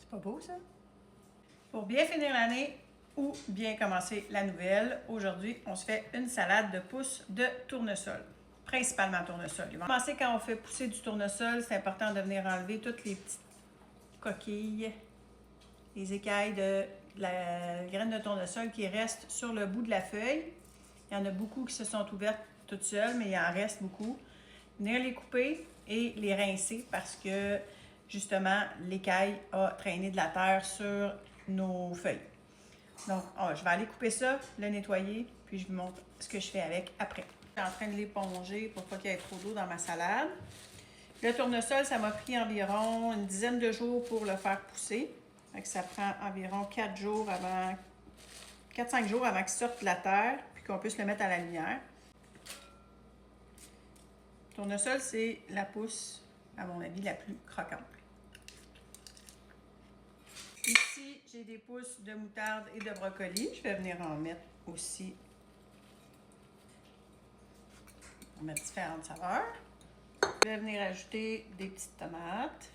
C'est pas beau, ça? Pour bien finir l'année ou bien commencer la nouvelle, aujourd'hui, on se fait une salade de pousses de tournesol. Principalement tournesol. Commencer quand on fait pousser du tournesol, c'est important de venir enlever toutes les petites coquilles, les écailles de la graine de tournesol qui restent sur le bout de la feuille. Il y en a beaucoup qui se sont ouvertes toutes seules, mais il en reste beaucoup. Venir les couper et les rincer parce que justement l'écaille a traîné de la terre sur nos feuilles. Donc, je vais aller couper ça, le nettoyer, puis je vous montre ce que je fais avec après. Je suis en train de l'éponger pour pas qu'il y ait trop d'eau dans ma salade. Le tournesol, ça m'a pris environ une dizaine de jours pour le faire pousser. Donc, ça prend environ 4-5 jours avant qu'il sorte de la terre, puis qu'on puisse le mettre à la lumière. Le tournesol, c'est la pousse, à mon avis, la plus croquante. Ici, j'ai des pousses de moutarde et de brocoli. Je vais venir en mettre aussi. On va mettre différentes saveurs. Je vais venir ajouter des petites tomates.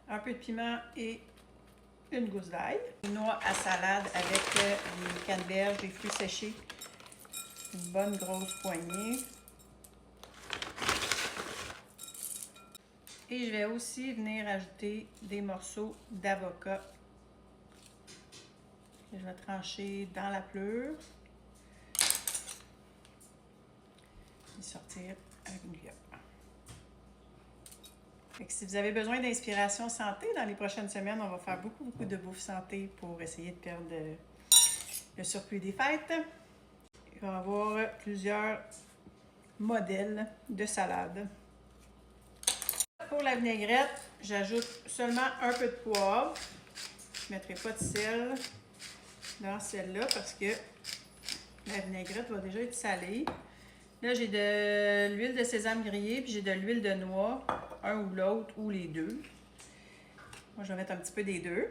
Un peu de piment et une gousse d'ail. Une noix à salade avec les canneberges, des fruits séchés. Une bonne grosse poignée. Et je vais aussi venir ajouter des morceaux d'avocat que je vais trancher dans la pleure et sortir avec une cuillère. Si vous avez besoin d'inspiration santé, dans les prochaines semaines, on va faire beaucoup de bouffe santé pour essayer de perdre le surplus des fêtes. Il va y avoir plusieurs modèles de salade. Pour la vinaigrette, j'ajoute seulement un peu de poivre. Je ne mettrai pas de sel dans celle-là parce que la vinaigrette va déjà être salée. Là, j'ai de l'huile de sésame grillée puis j'ai de l'huile de noix, un ou l'autre ou les deux. Moi, je vais mettre un petit peu des deux.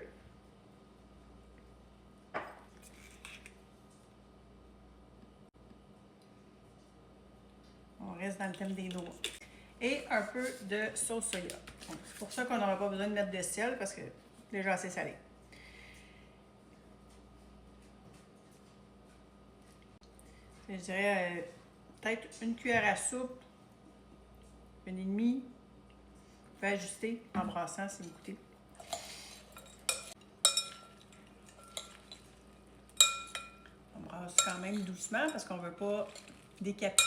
On reste dans le thème des noix. Et un peu de sauce soya. C'est pour ça qu'on n'aura pas besoin de mettre de sel parce que c'est déjà assez salé. Je dirais peut-être une cuillère à soupe, une et demie. Vous pouvez ajuster en brassant si vous goûtez. On brasse quand même doucement parce qu'on ne veut pas décapiter.